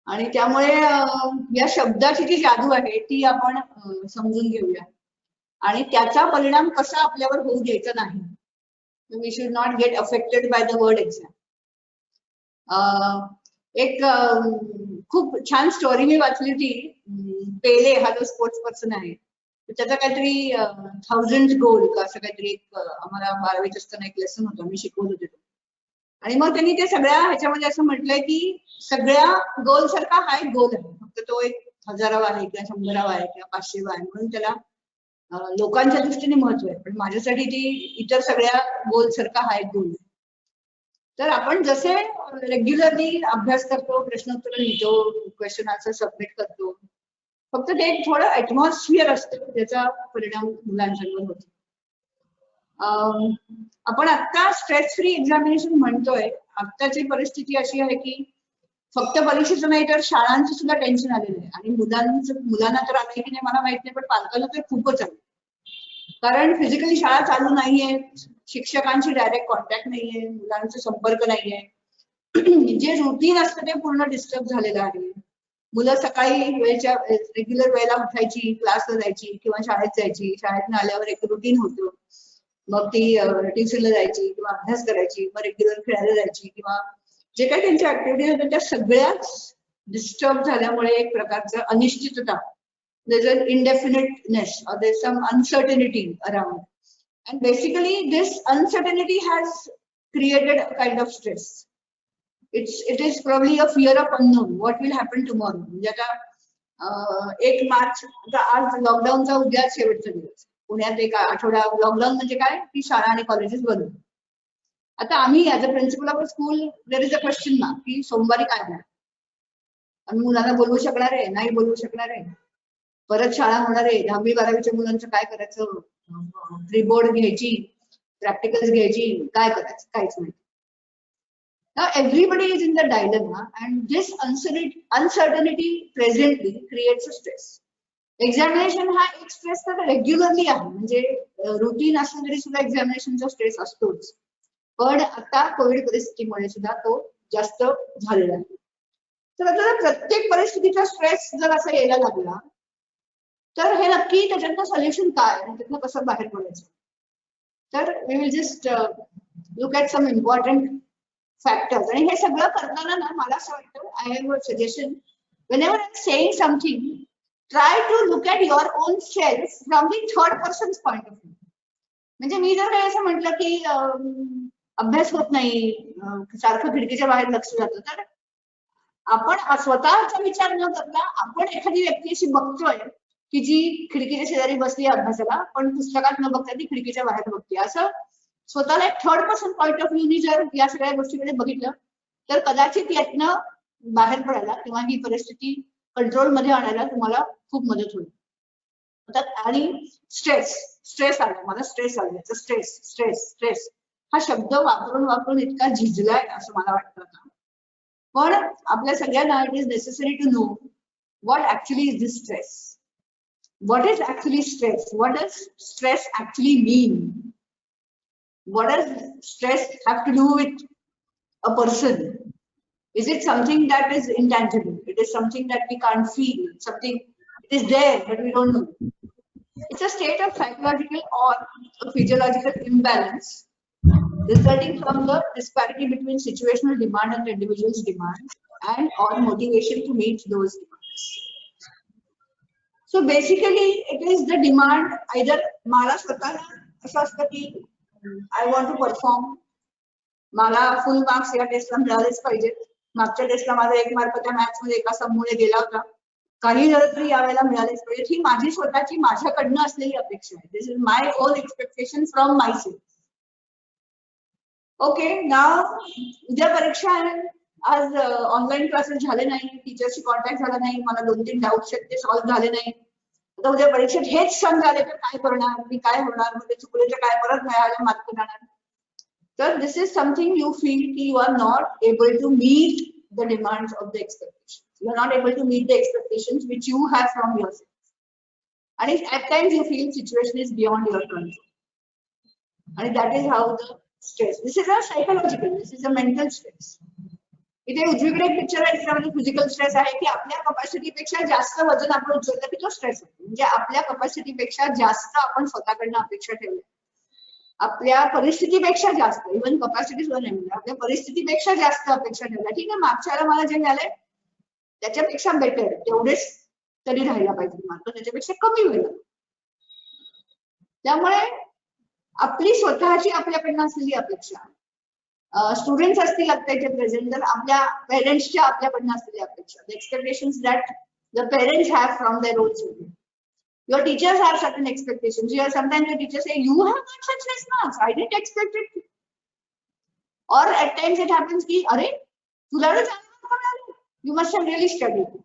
आणि त्यामुळे या शब्दाची जी जादू आहे ती आपण समजून घेऊया आणि त्याचा परिणाम कसा आपल्यावर होऊ द्यायचा नाही. We should not get affected by the word exam. एक खूप छान स्टोरी मी वाचली होती. पेले हा जो स्पोर्ट्स पर्सन आहे त्याचा काहीतरी 1000 गोल का असं काहीतरी एक आम्हाला 12वीत असताना एक लेसन होतं, मी शिकवत होते. आणि मग त्यांनी ते सगळ्या ह्याच्यामध्ये असं म्हटलंय की सगळ्या गोल सारखा हा एक गोल आहे, फक्त तो एक 1000वा आहे किंवा 100वा आहे किंवा 500वा आहे म्हणून त्याला लोकांच्या दृष्टीने महत्व आहे, पण माझ्यासाठी ती इतर सगळ्या गोल सारखा हा एक गोल आहे. तर आपण जसे रेग्युलरली अभ्यास करतो, प्रश्नोत्तर लिहितो, क्वेश्चन आन्सर सबमिट करतो, फक्त ते थोडं ऍटमॉस्फिअर असतं त्याचा परिणाम मुलांच्यावर होतो. आपण आता स्ट्रेस फ्री एक्झामिनेशन म्हणतोय. आत्ताची परिस्थिती अशी आहे की फक्त परीक्षेचं नाही तर शाळांचं सुद्धा टेन्शन आलेलं आहे आणि मुलांना तर आलंय की नाही मला माहित नाही, पण पालकांना तर खूपच आहे. कारण फिजिकली शाळा चालू नाहीये, शिक्षकांशी डायरेक्ट कॉन्टॅक्ट नाहीये, मुलांचा संपर्क नाहीये, जे रुटीन असतं ते पूर्ण डिस्टर्ब झालेलं आहे. मुलं सकाळी वेळेच्या रेग्युलर वेळेला उठायची, क्लासला जायची किंवा शाळेत जायची, शाळेतून आल्यावर एक रुटीन होतं, मग ती ट्युशनला जायची किंवा अभ्यास करायची, मग रेग्युलर खेळायला जायची किंवा जे काही त्यांच्या ऍक्टिव्हिटीज होत्या त्या सगळ्याच डिस्टर्ब झाल्यामुळे एक प्रकारचं अनिश्चितता, there's an indefiniteness or there's some uncertainty around, and basically this uncertainty has created a kind of stress. It is probably a fear of unknown, what will happen tomorrow. म्हणजे आता 1 मार्च, आता आज लॉकडाऊनचा उद्या शेवटचा दिवस, पुण्यात एक आठवडा लॉकडाऊन म्हणजे काय की शाळा आणि कॉलेजेस बंद. आता आम्ही as a principal of school there is a question mark की सोमवारी काय होणार, आम्ही मुलांना बोलवू शकणार आहे नाही बोलवू शकणार आहे, परत शाळा होणार आहे, 10वी 12वीच्या मुलांचं काय करायचं, प्री बोर्ड घ्यायची, प्रॅक्टिकल्स घ्यायची, काय करायचं काहीच नाही. Now everybody is in the dilemma and this uncertainty presently creates a stress. Examination हा एक स्ट्रेस तर रेग्युलरली आहे, म्हणजे रुटीन असलं तरी सुद्धा एक्झामिनेशनचा स्ट्रेस असतोच, पण आता कोविड परिस्थितीमुळे सुद्धा तो जास्त झालेला आहे. तर आता प्रत्येक परिस्थितीचा स्ट्रेस जर असा यायला लागला तर हे नक्की त्याच्यातनं सोल्युशन काय, त्यातनं कसं बाहेर पडायचं. तर we will just look at some important factors. आणि हे सगळं करताना ना मला असं वाटतं, I have a suggestion, whenever I'm saying something, try to look at your own self from the third person's point of view. म्हणजे मी जर काही असं म्हटलं की अभ्यास होत नाही, सारखं खिडकीच्या बाहेर लक्ष जातं, तर आपण स्वतःचा विचार न करता आपण एखादी व्यक्ती अशी बघतोय की जी खिडकीच्या शेजारी बसली अभ्यासाला, पण पुस्तकात न बघता ती खिडकीच्या बाहेर बघते, असं स्वतःला एक थर्ड पर्सन पॉइंट ऑफ व्ह्यूनी जर या सगळ्या गोष्टीकडे बघितलं तर कदाचित यातनं बाहेर पडायला किंवा ही परिस्थिती कंट्रोल मध्ये आणायला तुम्हाला खूप मदत होईल. आणि स्ट्रेस आला, मला स्ट्रेस आला, स्ट्रेस स्ट्रेस स्ट्रेस हा शब्द वापरून वापरून इतका झिजलाय असं मला वाटतं आता. पण आपल्या सगळ्यांना it is necessary to know what actually is this stress. What is actually stress? What does stress actually mean? What does stress have to do with a person? Is it something that is intangible? It is something that we can't feel. Something it is there but we don't know. It's a state of psychological or a physiological imbalance resulting from the disparity between situational demand and the individual's demand and or motivation to meet those demands. So basically it is the demand, either मला स्वतःला असं असतं की I want to perform, मला फुल marks या टेस्टला मिळालेच पाहिजेत, मागच्या टेस्टला माझा 1 मार्क त्या मॅथ्स मध्ये एका सममुळे गेला होता, काही झालं तरी यावेळेला मिळालेच पाहिजे, ही माझी स्वतःची माझ्याकडनं असलेली अपेक्षा आहे. This is my own expectation from myself. Okay, now उद्या परीक्षा आहे, आज ऑनलाईन क्लासेस झाले नाही, टीचरशी कॉन्टॅक्ट झाला नाही, मला 2-3 डाऊट्स आहेत ते सॉल्व्ह झाले नाही, आता उद्या परीक्षेत हेच सम झाले तर काय करणार, मी काय होणार, म्हणजे चुकले तर काय परत मिळाले मार्क जाणार. तर this is something you feel की you are not able to meet the demands of the expectation, you are not able to meet the expectations which you have from yourself, आणि at times you feel situation is beyond your control, आणि that is how the stress. This is a psychological, this is a mental stress. इथे उजवीकडे एक picture आहे, त्याच्यामध्ये physical stress आहे की आपल्या कपॅसिटीपेक्षा जास्त वजन आपण उचललं की तो स्ट्रेस होतो. म्हणजे आपल्या कपॅसिटीपेक्षा जास्त आपण स्वतःकडनं अपेक्षा ठेवल्या, आपल्या परिस्थितीपेक्षा जास्त, इव्हन कपॅसिटी सुद्धा नाही, म्हणजे आपल्या परिस्थितीपेक्षा जास्त अपेक्षा ठेवल्या. ठीक आहे, मागच्या वेळेला मला जे मिळालंय त्याच्यापेक्षा बेटर, तेवढेच तरी राहायला पाहिजे, मात्र त्याच्यापेक्षा कमी व्हायला. त्यामुळे आपली स्वतःची आपल्याकडनं असलेली अपेक्षा, स्टुडंट्स असतील आत्ताचे प्रेझेंट तर आपल्या पेरेंट्सच्या आपल्याकडनं असलेली अपेक्षा, the expectations that the parents have from their own children. Your teachers have certain expectations. Sometimes your teachers say, "You have got such nice marks. I didn't expect it." Or at times it happens ki, "Arey, तुला तो चांगले marks मिळाले. You must have really studied."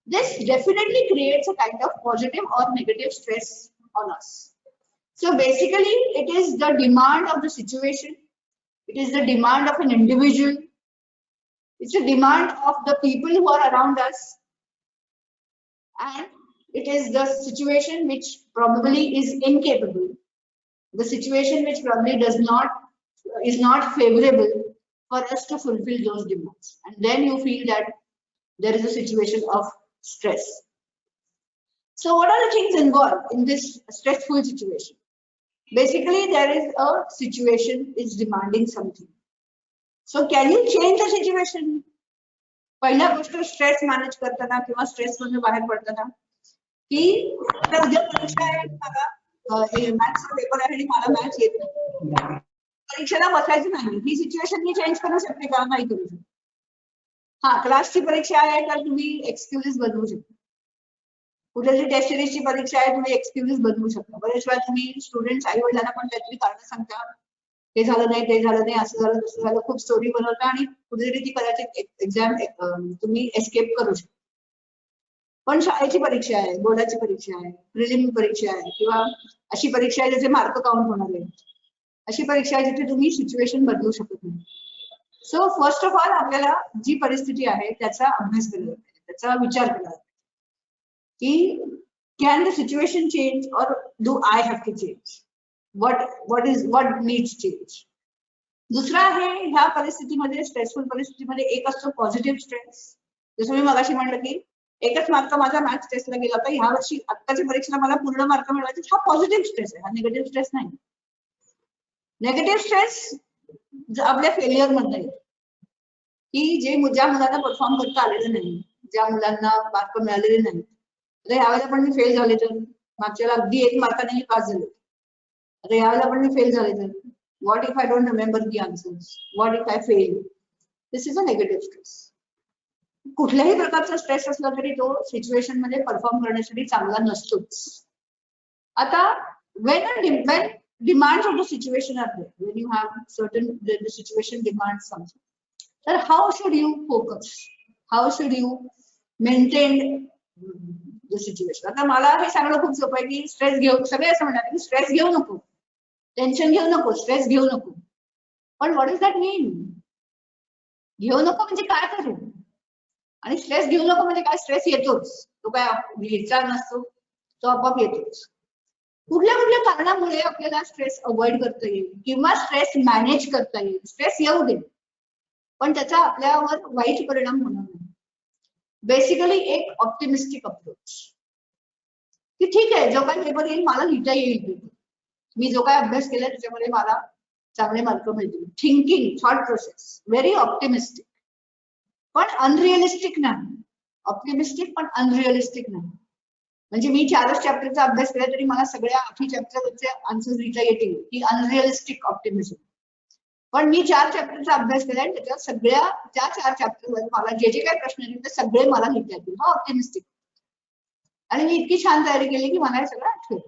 This definitely creates a kind of positive or negative stress on us. So basically, it is the demand of the situation. It is the demand of an individual. It's a demand of the people who are around us. And it is the situation which probably is incapable, the situation which probably is not favorable for us to fulfill those demands. And then you feel that there is a situation of stress. So what are the things involved in this stressful situation? Basically, there is a situation is demanding something. So can you change the situation? पहिल्या गोष्ट stress manage करताना किंवा stress मधून बाहेर पडताना की उद्या परीक्षा आहे, मला मॅथ्सचा पेपर आहे आणि मला मॅथ्स येत नाही, परीक्षेला बसायचं नाही, ही सिच्युएशन मी चेंज करू शकते का? नाही करू शकते. हा, क्लासची परीक्षा आहे तर तुम्ही एक्सक्युजेस बनवू शकता, कुठेतरी टेस्ट सिरीजची परीक्षा आहे तुम्ही एक्सक्युजेस बनवू शकता. बरेच वेळा तुम्ही स्टुडंट्स आई वडिलांना पण काहीतरी कारण सांगता, हे झालं नाही, ते झालं नाही, असं झालं तसं झालं, खूप स्टोरी बनवता आणि कुठेतरी ती कदाचित एक्झाम तुम्ही एस्केप करू शकता. पण शाळेची परीक्षा आहे, बोर्डाची परीक्षा आहे, प्रिलिम परीक्षा आहे किंवा अशी परीक्षा आहे ज्याचे मार्क काउंट होणार आहे, अशी परीक्षा आहे जिथे तुम्ही सिच्युएशन बदलू शकत नाही. सो फर्स्ट ऑफ ऑल आपल्याला जी परिस्थिती आहे त्याचा अभ्यास केला पाहिजे, त्याचा विचार केला पाहिजे की can the situation change or do I have to change, what needs change. दुसरा आहे ह्या परिस्थितीमध्ये, स्ट्रेसफुल परिस्थितीमध्ये एक असतो पॉझिटिव्ह स्ट्रेस. जसं मी मगाशी म्हणलं की एकच मार्क माझा मॅथ्स टेस्टला गेला होता, ह्या वर्षी आत्ताच्या परीक्षेला मला पूर्ण मार्क मिळवायचे, हा पॉझिटिव्ह स्ट्रेस आहे, हा निगेटिव्ह स्ट्रेस नाही. नेगेटिव्ह स्ट्रेस आपल्या फेल्युअर मध्ये की ज्या मुलांना परफॉर्म करता आलेलं नाही, ज्या मुलांना मार्क मिळालेले नाही, तर ह्यावेळेला पण मी फेल झाले तर, मागच्या अगदी 1 मार्काने पास झाले, आता यावेळेला पण मी फेल झाले तर, what if I don't remember the answers, what if I fail. This is a negative stress. कुठल्याही प्रकारचा स्ट्रेस असला तरी तो सिच्युएशन मध्ये परफॉर्म करण्यासाठी चांगला नसतोच. आता when demands of the situation are there, when you have certain the situation demands something, then how should you focus, how should you maintain the situation? आता मला हे सांगणं खूप सोपं आहे की स्ट्रेस घेऊ, सगळे असं म्हणतात की स्ट्रेस घेऊ नको, टेन्शन घेऊ नको, स्ट्रेस घेऊ नको. पण व्हॉट डज दॅट मीन? घेऊ नको म्हणजे काय करू? आणि स्ट्रेस घेऊ नको म्हणजे काय? स्ट्रेस येतोच, तो काय घ्यायचा नसतो, तो आपोआप येतोच. कुठल्या कुठल्या कारणामुळे आपल्याला स्ट्रेस अवॉइड करता येईल किंवा स्ट्रेस मॅनेज करता येईल? स्ट्रेस येऊ दे पण त्याचा आपल्यावर वाईट परिणाम होणार नाही. बेसिकली एक ऑप्टिमिस्टिक अप्रोच की ठीक आहे, जो काही पेपर येईल मला लिहिता येईल पेपर, मी जो काय अभ्यास केला त्याच्यामध्ये मला चांगले मार्क मिळतील. Thinking, thought process very optimistic पण अनरिअलिस्टिक नाही, ऑप्टिमिस्टिक पण अनरिअलिस्टिक नाही. म्हणजे मी 4च चॅप्टरचा अभ्यास केला तरी मला सगळ्या 8 चॅप्टरचे आन्सर्स लिहिता येतील, ही अनरिअलिस्टिक ऑप्टिमिझम. पण मी 4 चॅप्टरचा अभ्यास केला आणि त्याच्या सगळ्या त्या 4 चॅप्टरवर मला जे जे काही प्रश्न येतील ते सगळे मला लिहिता येतील, हा ऑप्टिमिस्टिक. आणि मी इतकी छान तयारी केली की मला हे सगळं आठवेल,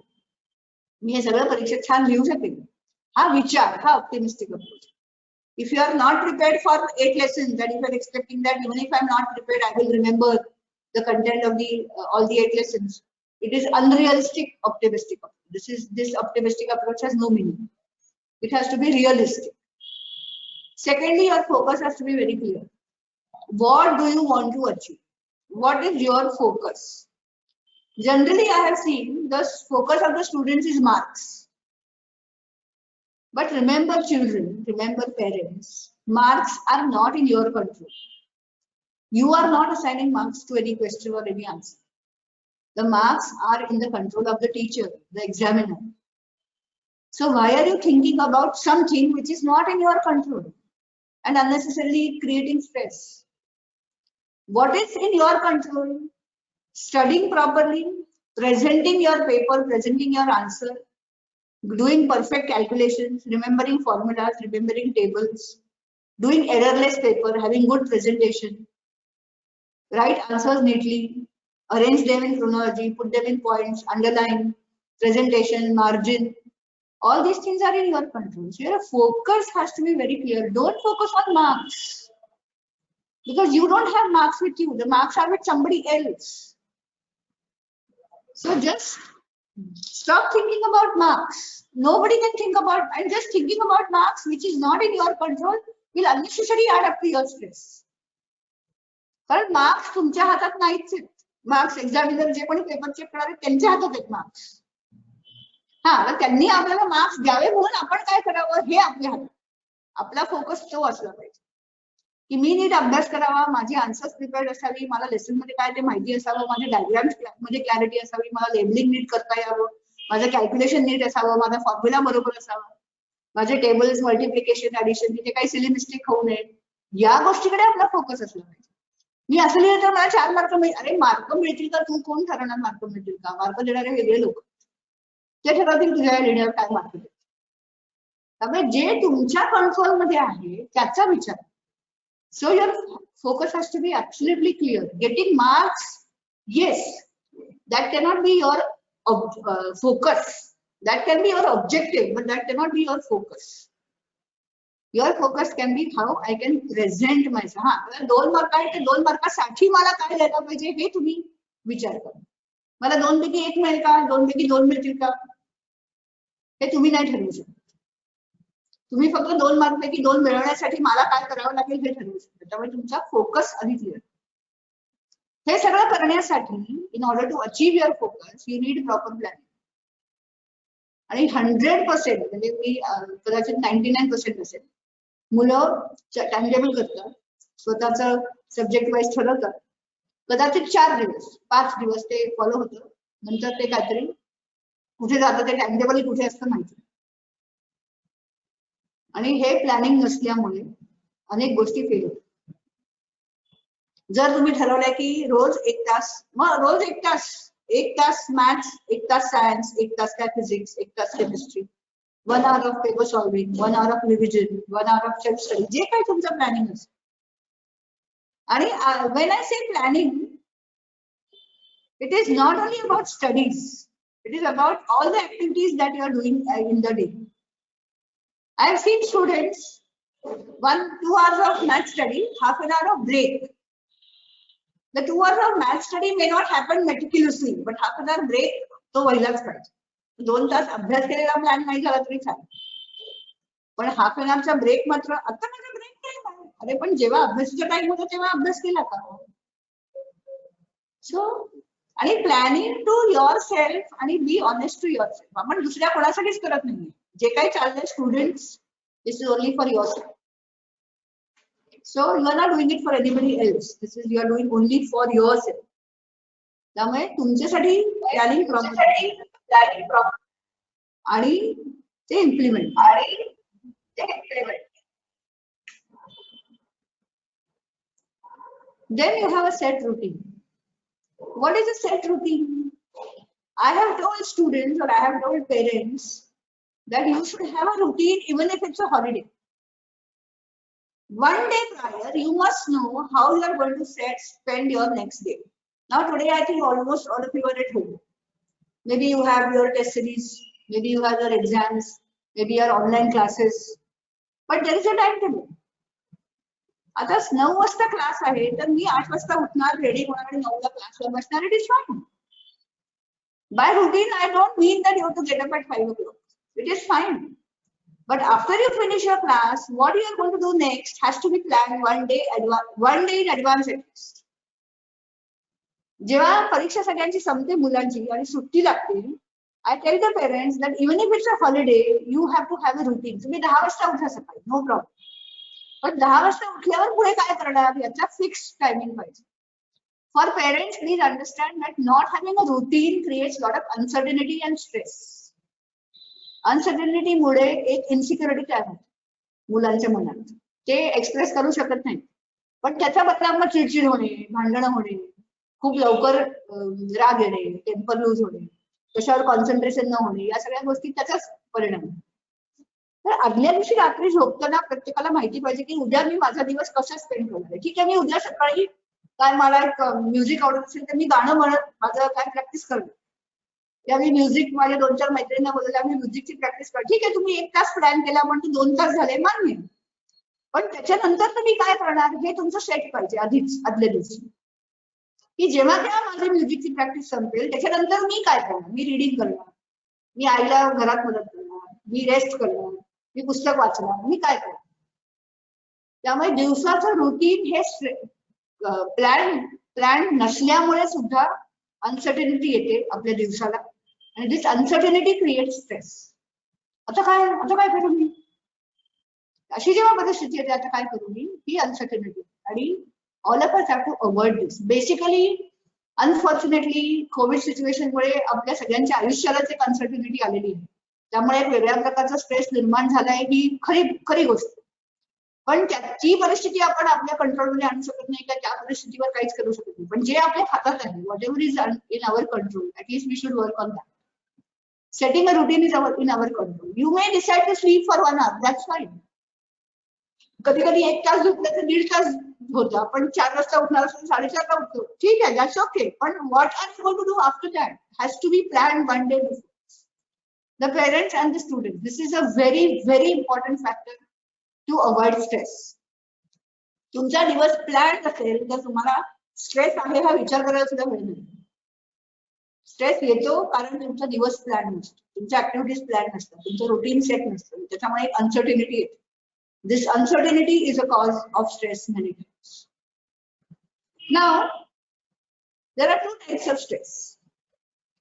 मी हे सगळं परीक्षेत छान लिहू शकेल, हा विचार, हा optimistic approach. If you are not prepared for 8 lessons, that if you are expecting that even if I am not prepared, I will remember the content of all the 8 lessons, it is unrealistic optimistic. This optimistic approach has no meaning. It has to be realistic. Secondly, your focus has to be very clear. What do you want to achieve? What is your focus? Generally, I have seen the focus of the students is marks. But remember children, remember parents, marks are not in your control. You are not assigning marks to any question or any answer. The marks are in the control of the teacher, the examiner. So why are you thinking about something which is not in your control and unnecessarily creating stress? What is in your control? Studying properly, presenting your paper, presenting your answer, doing perfect calculations, remembering formulas, remembering tables, doing errorless paper, having good presentation, write answers neatly, arrange them in chronology, put them in points, underline, presentation, margin. All these things are in your control. So your focus has to be very clear. Don't focus on marks because you don't have marks with you. The marks are with somebody else. So just stop thinking about marks. Nobody can think about, and just thinking about marks which is not in your control will unnecessarily add up to your stress. कारण marks तुमच्या हातात नाहीच आहेत. Marks examiner जे कोणी paper check करणार आहेत त्यांच्या हातात आहेत मार्क्स. हा, त्यांनी आपल्याला मार्क्स द्यावे म्हणून आपण काय करावं हे आपल्या हातात. आपला फोकस तो असला पाहिजे की मी नीट अभ्यास करावा, माझी आन्सर्स प्रिपेअर्ड असावी, मला लेसन मध्ये काय ते माहिती असावं, माझे डायग्राम्स मध्ये क्लॅरिटी असावी, मला लेबलिंग नीट करता यावं, माझं कॅल्क्युलेशन नीट असावं, माझा फॉर्म्युला बरोबर असावा, माझे टेबल्स मल्टिप्लिकेशन ऍडिशन तिथे काही सिली मिस्टेक होऊ नये. या गोष्टीकडे आपला फोकस असला पाहिजे. मी असं लिहिलं तर मला 4 मार्क मिळतील. अरे मार्क मिळतील तर तू कोण ठरवणार मार्क मिळतील का? मार्क देणारे वेगळे लोक, ते ठरवतील तुझ्या लिहिण्यावर काय मार्क देतील. त्यामुळे जे तुमच्या कंट्रोल मध्ये आहे त्याचा विचार. So your focus has to be absolutely clear. Getting marks, yes, that cannot be your focus. That can be your objective, but that cannot be your focus. Your focus can be how I can present myself. हा, 2 mark आहे ते 2 मार्कासाठी मला काय द्यायला पाहिजे हे तुम्ही विचार करा. मला 2 पैकी 1 मिळेल का, 2 पैकी 2 मिळतील का, हे तुम्ही नाही ठरवू शकत. तुम्ही फक्त 2 मार्क पैकी 2 मिळवण्यासाठी मला काय करावं लागेल हे ठरवू शकता. त्यामुळे तुमचा फोकस आधी क्लिअर. हे सगळं करण्यासाठी in order to achieve your focus you need proper planning. आणि 100% म्हणजे मी कदाचित 99% असेल मुलं टाइमटेबल करतात, स्वतःच सब्जेक्ट वाईज ठरवतात, कदाचित 4 दिवस 5 दिवस ते फॉलो होतं, नंतर ते काहीतरी कुठे जातं ते टाइमटेबल कुठे असतं माहिती. आणि हे प्लॅनिंग नसल्यामुळे अनेक गोष्टी फेल होतात. जर तुम्ही ठरवलंय की रोज 1 तास, मग रोज 1 तास मॅथ्स, 1 तास सायन्स, 1 तास काय फिजिक्स, 1 तास chemistry, 1 hour of paper solving, 1 hour of revision, 1 hour of self study, जे काही तुमचं प्लॅनिंग असेल. आणि when I say planning, it is not only about studies, it is about all the activities that you are doing in the day. I have seen students 1-2 hours of math study, half an hour of break. The 2 hours of math study may not happen meticulously, but half an hour break तो व्हायलाच पाहिजे. 2 तास अभ्यास केलेला plan नाही झाला तरी चालेल, पण हाफ एन आवरचा ब्रेक मात्र. आता माझा ब्रेक नाही. अरे पण जेव्हा अभ्यासाचा टाइम होता तेव्हा अभ्यास केला का? सो आणि प्लॅनिंग टू युअर सेल्फ आणि be honest to yourself. आपण दुसऱ्या कोणासाठीच करत नाही. जे काही चाललंय students, this is only for yourself. So you are not doing it for anybody else, this is you are doing only for yourself. त्यामुळे तुमच्यासाठी प्लॅनिंग प्रॉपर आणि ते implement. Then you have a set routine. What is a set routine? I have told students or I have told parents that you should have a routine even if it's a holiday. One day prior, you must know how you are going to spend your next day. Now today I think almost all of you are at home. Maybe you have your test series, maybe you have your exams, maybe your online classes, but there is a timetable. आता 9 वाजता class आहे तर मी 8 वाजता उठणार, ready होणार आणि 9 ला क्लासला बसणार. It is fine. By routine I don't mean that you have to get up at 5 o'clock. It is fine. But after you finish your class, what you are going to do next has to be planned one day in advance at least. जेव्हा परीक्षा सगळ्यांची संपते मुलांची आणि सुट्टी लागते, I tell the parents that even if it's a holiday, you have to have a routine. तुम्ही 10 वाजता उठा सकाळी, no problem. पण 10 वाजता उठल्यावर पुढे काय करणार याचा फिक्स टायमिंग पाहिजे. For parents, please understand that not having a routine creates a lot of uncertainty and stress. Uncertainty मुळे एक इन्सिक्युरिटी तयार होते मुलांच्या मनात, ते एक्सप्रेस करू शकत नाही. पण त्याच्या बदल्यात मग चिडचिड होणे, भांडणं होणे, खूप लवकर राग येणे, टेम्पर लूज होणे, कशावर कॉन्सन्ट्रेशन न होणे, या सगळ्या गोष्टी त्याचाच परिणाम. तर आदल्या दिवशी रात्री झोपताना प्रत्येकाला माहिती पाहिजे की उद्या मी माझा दिवस कसा स्पेंड करणार आहे. ठीक आहे, मी उद्या सकाळी काय मला एक म्युझिक आवडत असेल तर मी गाणं म्हणत माझं काय प्रॅक्टिस करणार, या मी म्युझिक माझ्या 2-4 मैत्रिणींना बोलवलं मी म्युझिकची प्रॅक्टिस कर. ठीक आहे, तुम्ही 1 तास प्लॅन केला पण तू 2 तास झाले मान्य, पण त्याच्यानंतर तुम्ही काय करणार हे तुमचं सेट पाहिजे आधीच आदल्या दिवशी, की जेव्हा तेव्हा माझी म्युझिकची प्रॅक्टिस संपेल त्याच्यानंतर मी काय करणार. मी रिडिंग करणार, मी आईला घरात मदत करणार, मी रेस्ट करणार, मी पुस्तक वाचणार, मी काय करणार. त्यामुळे दिवसाचं रुटीन हे प्लॅन नसल्यामुळे सुद्धा अनसर्टेनिटी येते आपल्या दिवसाला, आणि दिस अनसर्टेनिटी क्रिएट स्ट्रेस. आता काय करू मी, अशी जेव्हा परिस्थिती येते आता काय करू मी, ही अनसर्टेनिटी. आणि all of us have to avoid this. Basically unfortunately Covid सिच्युएशनमुळे आपल्या सगळ्यांच्या आयुष्यालाच एक अनसर्टेनिटी आलेली आहे, त्यामुळे एक वेगळ्या प्रकारचा स्ट्रेस निर्माण झालाय, ही खरी गोष्ट. पण ती परिस्थिती आपण आपल्या कंट्रोलमध्ये आणू शकत नाही का, त्या परिस्थितीवर काहीच करू शकत नाही. पण जे आपल्या हातात आहे, whatever is in our control, at least we should work on that. Setting a routine is in our control. You may decide to sleep for 1 hour, that's fine. कधी कधी 1 तास झोपलं तर 1.5 तास होतं, आपण 4 वाजता उठणार असतो 4:30 ला उठतो, ठीक आहे, दॅट्स ओके. पण what are you going to do after that has to be plan 1 day before. The parents and the student, this is a very very important factor to avoid stress. तुमचा दिवस plan असेल तर तुम्हाला stress आहे हा विचार करायला सुद्धा वेळ नाही. स्ट्रेस येतो कारण तुमचा दिवस प्लॅन नसतो, तुमच्या ऍक्टिव्हिटीज प्लॅन नसतात, तुमचं रुटीन सेट नसतं, त्याच्यामुळे एक अनसर्टेनिटी येते. This uncertainty is a cause of stress many times. Now there are 2 types of stress.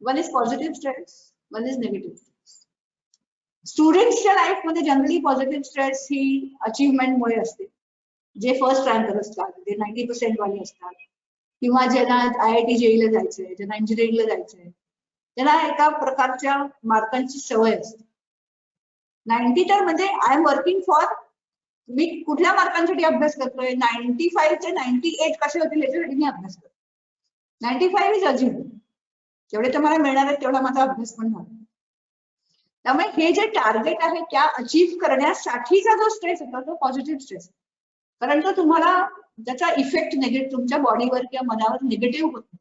One is positive stress, one is negative stress. स्टुडंट्सच्या लाईफमध्ये जनरली पॉझिटिव्ह स्ट्रेस ही अचीवमेंटमुळे असते. जे फर्स्ट रँकर असतात, जे 90% वाले असतात, किंवा ज्यांना IIT JEE ला जायचंय, ज्यांना इंजिनिअरिंगला जायचंय, त्यांना एका प्रकारच्या मार्कांची सवय असते. 90 तर म्हणजे आय एम वर्किंग फॉर, मी कुठल्या मार्कांसाठी अभ्यास करतोय, 95 ते 98 कसे होतील याच्यासाठी मी अभ्यास करतो. 95 इज अचीव्ड, जेवढे तुम्हाला मिळणार आहेत तेवढा माझा अभ्यास पण झाला. त्यामुळे हे जे टार्गेट आहे त्या अचीव्ह करण्यासाठीचा जो स्ट्रेस होता तो पॉझिटिव्ह स्ट्रेस, कारण तो तुम्हाला त्याचा इफेक्ट तुमच्या बॉडीवर किंवा मनावर निगेटिव्ह होतो.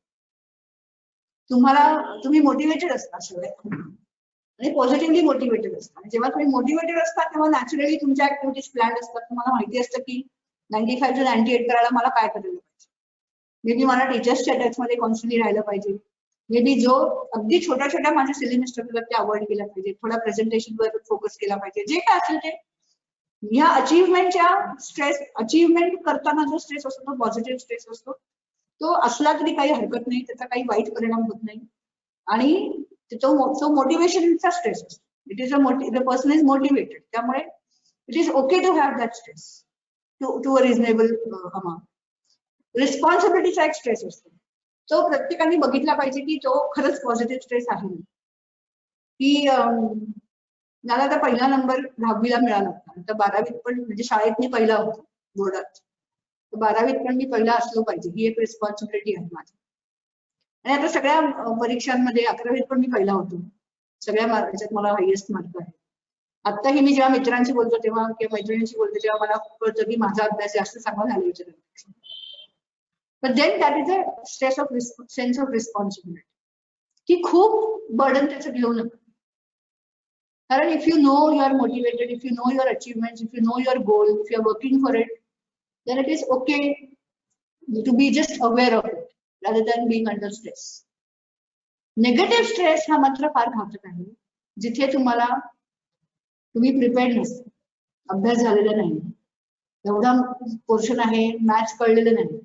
तुम्ही मोटिवेटेड असता सगळे आणि पॉझिटिव्हली मोटिवेटेड असता. जेव्हा तुम्ही मोटिवेटेड असता तेव्हा नॅचरली तुमच्या ऍक्टिव्हिटीज प्लॅन असतात. तुम्हाला माहिती असतं की 95 ते 98 करायला मला काय करायला पाहिजे. मे बी मला टीचर्सच्या टचमध्ये कॉन्स्टंटली राहिलं पाहिजे, मे बी जो अगदी छोट्या छोट्या माझ्या सिली मिस्टेक्स ते अवॉइड केल्या पाहिजे, थोडा प्रेझेंटेशनवर फोकस केला पाहिजे, जे काय असेल ते. या अचीवमेंटच्या स्ट्रेस, अचीवमेंट करताना जो स्ट्रेस असतो तो पॉझिटिव्ह स्ट्रेस असतो. तो असला तरी काही हरकत नाही, त्याचा काही वाईट परिणाम होत नाही. आणि तो मोटिवेशनचा स्ट्रेस असतो. It is the person is motivated, त्यामुळे it is okay to have that stress to a reasonable amount. रिस्पॉन्सिबिलिटीचा एक स्ट्रेस असतो, तो प्रत्येकाने बघितला पाहिजे की तो खरंच पॉझिटिव्ह स्ट्रेस आहे की मला आता पहिला नंबर 10वीला मिळाला होता, तर 12वीत पण, म्हणजे शाळेत मी पहिला होतो बोर्डात, 12वीत पण मी पहिला असलो पाहिजे, ही एक रिस्पॉन्सिबिलिटी आहे माझी. आणि आता सगळ्या परीक्षांमध्ये 11वीत पण मी पहिला होतो, सगळ्या मार्काच्यात मला हायएस्ट मार्क आहे. आत्ताही मी जेव्हा मित्रांशी बोलतो तेव्हा किंवा मैत्रिणींशी बोलतो तेव्हा मला कळतं की माझा अभ्यास जास्त चांगला झाला याच्यापेक्षा. पण then that is a stress of sense of responsibility, की खूप बर्डन त्याचं घेऊ नका. कारण if you know you are motivated, if you know your achievements, if you know your goal, if you are working for it, then it is okay to be just aware of it rather than being under stress. Negative stress हा मात्र फार घातक आहे, जिथे तुम्ही prepared नसता, अभ्यास झालेला नाही, एवढा पोर्शन आहे, मॅथ्स कळलेलं नाही,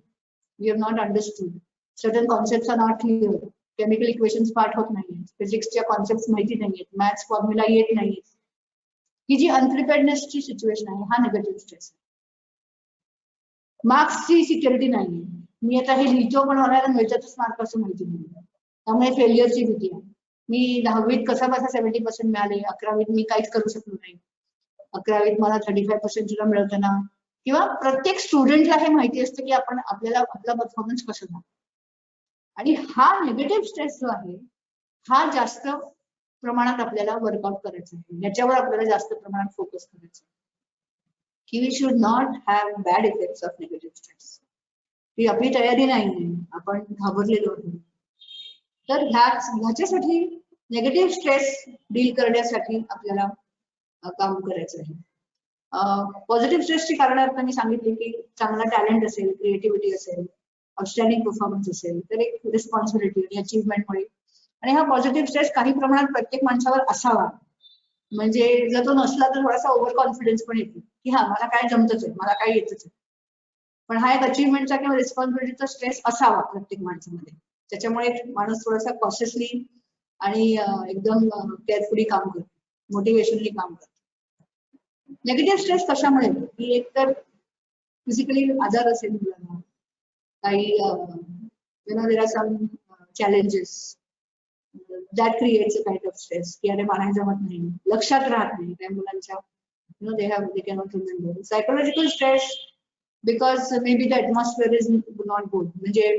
you have not understood, certain concepts are not clear, chemical equations पाठ होत नाहीये, फिजिक्सच्या कॉन्सेप्ट माहिती नाहीयेत, मॅथ्स फॉर्म्युला येत नाहीये. ही जी अनप्रिपेअर्डनेसची सिच्युएशन आहे हा निगेटिव्ह स्ट्रेस. मार्क्सची सिक्युरिटी नाही. मी आता हे लिहितो पण मला मिळतातच मार्क असं माहिती नाही. त्यामुळे फेल्युअरची भीती आहे. मी 10वीत कसा बसा 70% मिळाले, 11वीत मी काहीच करू शकलो नाही, 11वीत मला 35% सुद्धा मिळवताना ना, किंवा प्रत्येक स्टुडंटला हे माहिती असतं की आपण आपल्याला आपला परफॉर्मन्स कसं झाला. आणि हा निगेटिव्ह स्ट्रेस जो आहे हा जास्त प्रमाणात आपल्याला वर्कआउट करायचा आहे, याच्यावर आपल्याला जास्त प्रमाणात फोकस करायचा आहे की we should not have bad effects of negative stress. ती आपली तयारी नाही, आपण घाबरलेलो आहोत. तर ह्याच्यासाठी निगेटिव्ह स्ट्रेस डील करण्यासाठी आपल्याला काम करायचं आहे. पॉझिटिव्ह स्ट्रेसची कारण आता मी सांगितली की चांगला टॅलेंट असेल, क्रिएटिव्हिटी असेल, आउटस्टँडिंग परफॉर्मन्स असेल तर एक रिस्पॉन्सिबिलिटी आणि अचीवमेंटमुळे. आणि हा पॉझिटिव्ह स्ट्रेस काही प्रमाणात प्रत्येक माणसावर असावा, म्हणजे जर तो नसला तर थोडासा ओव्हर कॉन्फिडन्स पण येतो की हा मला काय जमतच आहे, मला काय येतच आहे. पण हा एक अचीवमेंटचा किंवा रिस्पॉन्सिबिलिटीचा स्ट्रेस असावा प्रत्येक माणसामध्ये, त्याच्यामुळे माणूस थोडासा कॉशियसली आणि एकदम केअरफुली काम करतो, मोटिवेशनली काम करतो. नेगेटिव्ह स्ट्रेस कशामुळे येतो की एक तर फिजिकली आजार असेल मुलांना, काही there are some challenges that creates a kind of stress की अरे मला जमत नाही, लक्षात राहत नाही त्या मुलांच्या, they cannot remember. Psychological stress because may be the atmosphere is not good, म्हणजे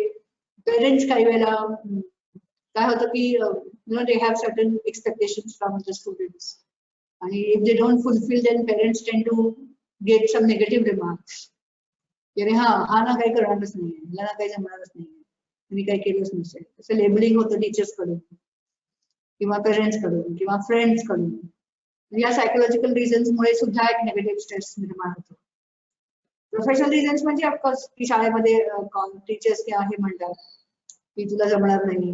पेरेंट्स काही वेळेला काय होतं की they have certain expectations from the students, आणि if they don't fulfil then parents tend to get some negative remarks. अरे हा ना काही करणारच नाही, मला ना काही जमणारच नाही, मी काही केलंच नसेल, असं लेबलिंग होतं टीचर्स कडून किंवा पेरेंट्स कडून किंवा फ्रेंड्स कडून. या सायकोलॉजिकल रिझन्समुळे सुद्धा एक निगेटिव्ह स्ट्रेस निर्माण होतो. प्रोफेशनल रिझन्स म्हणजे ऑफकोर्स की शाळेमध्ये टीचर्स हे म्हणतात की तुला जमणार नाही.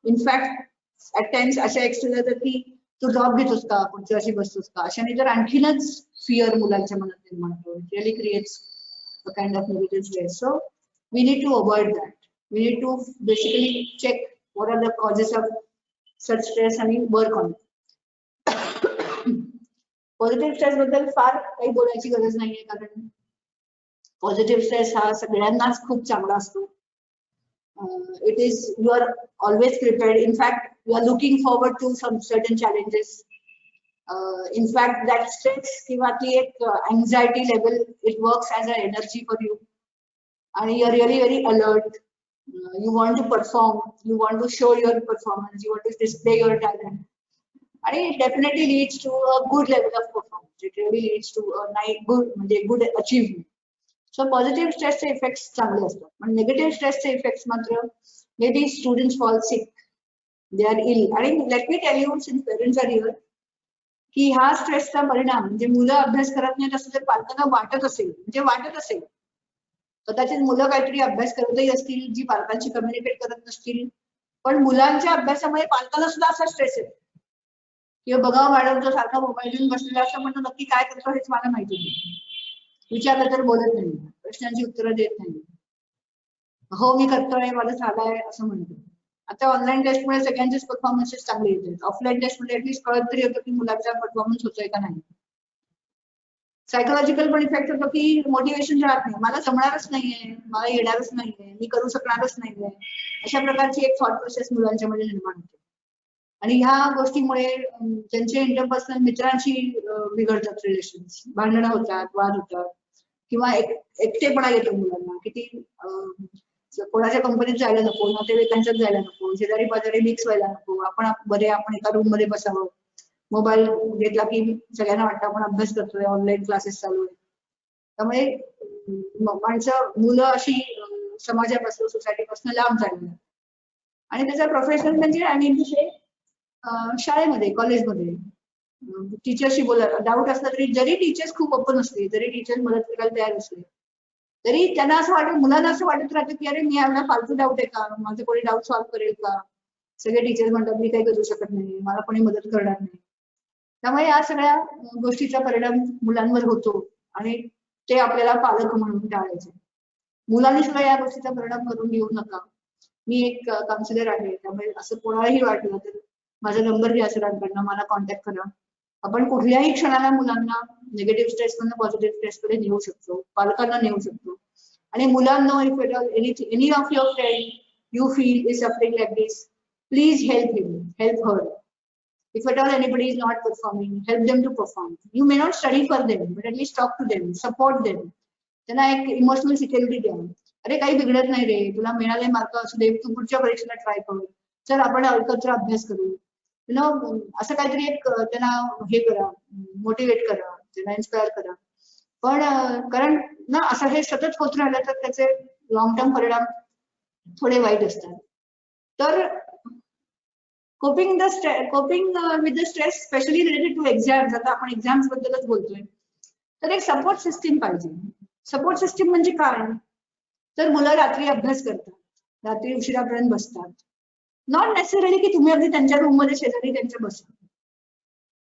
इनफॅक्ट ऍट टाइम्स अशा एक्सटेंड येतात की तू जॉब घेतोस का, पुढच्या वर्षी बसतोस का, अशाने तर आणखीनच फिअर मुलांच्या मनात निर्माण होतो. It really creates a kind of negative stress. So we need to avoid that. We need to basically check what are the causes of such stress and work on it. Positive stress बद्दल फार काही बोलायची गरज नाहीये, कारण positive stress हा सगळ्यांनाच खूप चांगला असतो. It is you are always prepared. In fact you are looking forward to some certain challenges. In fact, that stress किंवा ती एक anxiety level, it works as an energy for you, and you are really very alert. You want to perform, you want to show your performance, you want to display your talent, and it definitely leads to a good level of performance. It really leads to a good achievement. So positive stress effects चांगले असतात, पण negative stress effects मात्र maybe students fall sick, they are ill. आणि let me tell you, since parents are here, की ह्या स्ट्रेसचा परिणाम म्हणजे मुलं अभ्यास करत नाहीत असं जर पालकांना वाटत असेल, कदाचित मुलं काहीतरी अभ्यास करतही असतील जी पालकांशी कम्युनिकेट करत नसतील, पण मुलांच्या अभ्यासामुळे पालकांना सुद्धा असा स्ट्रेस येतो किंवा बघावं मॅडम तो सारखा मोबाईल घेऊन बसलेला असं म्हणतो, नक्की काय करतो हेच मला माहिती नाही, विचारलं तर बोलत नाही, प्रश्नांची उत्तरं देत नाही, हो मी करतोय मला झालंय असं म्हणतो. आता ऑनलाईन टेस्टमुळे सगळ्यांचेच परफॉर्मन्सेस चांगले येतात. ऑफलाईन टेस्टमध्ये ऍटलीस्ट कळत तरी होतं की मुलाचा परफॉर्मन्स होतोय का नाही. सायकोलॉजिकल पण इफेक्ट होतो की मोटिवेशन राहत नाही, मला जमणारच नाहीये, मला येणारच नाहीये, मी करू शकणारच नाहीये, अशा प्रकारची एक थॉट प्रोसेस मुलांच्या मध्ये निर्माण होते. आणि ह्या गोष्टीमुळे त्यांचे इंटरपर्सनल मित्रांशी बिघडतात रिलेशन्स, भांडणं होतात, वाद होतात, किंवा एकटेपणा येतो मुलांना. किती कोणाच्या कंपनीत जायला नको, नातेवाईकांच्यात जायला नको, शेजारी पाजारी मिक्स व्हायला नको, आपण एका रूम मध्ये बसावं, मोबाईल घेतला की सगळ्यांना वाटतं आपण अभ्यास करतोय, ऑनलाईन क्लासेस चालू आहेत. त्यामुळे मुलं अशी समाजापासून सोसायटीपासून लांब जायला. आणि त्याचा प्रोफेशनल म्हणजे आणि शाळेमध्ये कॉलेजमध्ये टीचरशी बोलायला डाऊट असला तरी, जरी टीचर्स खूप ओपन असते, जरी टीचर मदत करायला तयार असले, तरी त्यांना असं वाटत, मुलांना असं वाटत राहतं की अरे मी यांना फालतू डाऊट आहे का, माझं कोणी डाऊट सॉल्व्ह करेल का, सगळे टीचर म्हणतात मी काही करू शकत नाही, मला कोणी मदत करणार नाही. त्यामुळे या सगळ्या गोष्टीचा परिणाम मुलांवर होतो आणि ते आपल्याला पालक म्हणून टाळायचे. मुलांनी सुद्धा या गोष्टीचा परिणाम करून घेऊ नका. मी एक काउन्सिलर आहे, त्यामुळे असं कोणालाही वाटलं तर माझा नंबर घ्या सरांकडनं, मला कॉन्टॅक्ट करा. आपण कुठल्याही क्षणाला मुलांना निगेटिव्ह स्ट्रेस मधून पॉझिटिव्ह स्ट्रेस कडे नेऊ शकतो, पालकांना नेऊ शकतो. आणि मुलांना if at all any of your friend you feel is suffering like this, please help him, help her. If at all anybody is not performing, help them to perform. You may not study for them, but at least talk to them, support them. त्यांना एक emotional security द्या. अरे काही बिघडत नाही रे, तुला मिळाले mark असू दे, तू पुढच्या परीक्षेला ट्राय कर, चल आपण एकत्र अभ्यास करू. यु नो, असं काहीतरी एक त्यांना हे करा, मोटिवेट करा, त्यांना इन्स्पायर करा. पण कारण ना असं हे सतत होत राहिलं तर त्याचे लॉंग टर्म परिणाम थोडे वाईट असतात. तर coping with the stress specially related to exams, आता आपण एक्झाम्स बद्दलच बोलतोय, तर एक सपोर्ट सिस्टीम पाहिजे. सपोर्ट सिस्टीम म्हणजे काय, तर मुलं रात्री अभ्यास करतात, रात्री उशिरापर्यंत बसतात. नॉट नेसेसरीली की तुम्ही अगदी त्यांच्या रूम मध्ये शेजारी त्यांच्या बसा,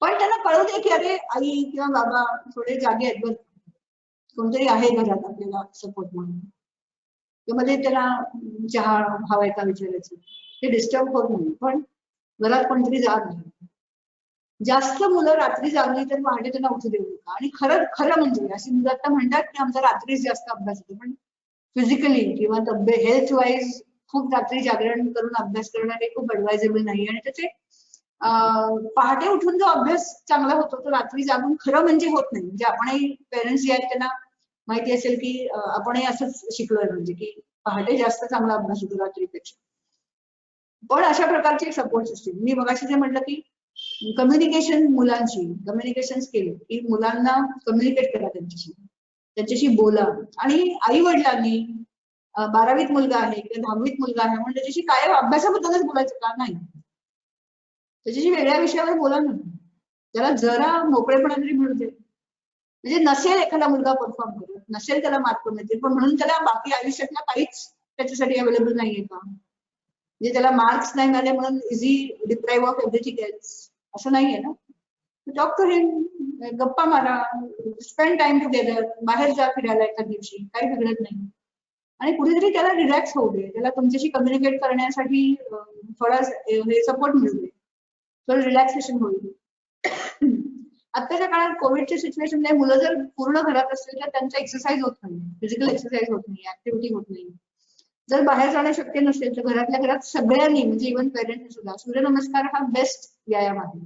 पण त्यांना कळू दे की अरे आई किंवा बाबा थोडे जागे आहेत, बरं कोणतरी आहे घरात आपल्याला सपोर्ट म्हणून. त्यामध्ये त्याला चहा हवाय का विचारायचं, ते डिस्टर्ब होत नाही, पण घरात कोणतरी जाग नाही. जास्त मुलं रात्री जागली तर पहाटे त्यांना उठू देऊ नका. आणि खरं खरं म्हणजे अशी मुलं आता म्हणतात की आमचा रात्रीच जास्त अभ्यास होतो, पण फिजिकली किंवा तब्येत हेल्थ वाईज खूप रात्री जागरण करून अभ्यास करणं हे खूप ऍडवायजेबल नाही. आणि त्याचे पहाटे उठून जो अभ्यास चांगला होतो तो रात्री जागून खरं म्हणजे होत नाही. म्हणजे आपणही पेरेंट्स जे आहेत त्यांना माहिती असेल की आपणही असंच शिकलोय, म्हणजे की पहाटे जास्त चांगला अभ्यास होतो रात्रीपेक्षा. पण अशा प्रकारची एक सपोर्ट सिस्टीम, मी मगाशी जे म्हटलं की कम्युनिकेशन, मुलांची कम्युनिकेशन स्किल, की मुलांना कम्युनिकेट करा, त्यांच्याशी बोला. आणि आई वडिलांनी 12वीत मुलगा आहे किंवा 10वीत मुलगा आहे म्हणून त्याच्याशी काय अभ्यासाबद्दलच बोलायचं का नाही, त्याच्याशी वेगळ्या विषयावर बोला ना, त्याला जरा मोकळेपणा तरी मिळू दे. म्हणजे नसेल एखादा मुलगा परफॉर्म करत, नसेल त्याला मार्क मिळतील, पण म्हणून त्याला बाकी आयुष्यातला काहीच त्याच्यासाठी अवेलेबल नाहीये का, म्हणजे त्याला मार्क्स नाही मिळाले म्हणून इझी डिप्राईव्ह ऑफ एव्हरीथिंग एल्स, असं नाहीये ना. टॉक टू हिम, गप्पा मारा, स्पेंड टाइम टुगेदर, बाहेर जा फिरायला एखाद दिवशी, काही बिघडत नाही. आणि कुठेतरी त्याला रिलॅक्स होऊ दे, त्याला तुमच्याशी कम्युनिकेट करण्यासाठी थोडा हे सपोर्ट मिळू दे, थोडं रिलॅक्सेशन होईल. आत्ताच्या काळात कोविडच्या सिच्युएशनमध्ये मुलं जर पूर्ण घरात असतील तर त्यांचा एक्सरसाइज होत नाही, फिजिकल एक्सरसाइज होत नाही, ऍक्टिव्हिटी होत नाही. जर बाहेर जाणं शक्य नसेल तर घरातल्या घरात सगळ्यांनी, म्हणजे इव्हन पेरेंट्स सुद्धा, सूर्यनमस्कार हा बेस्ट व्यायाम आहे,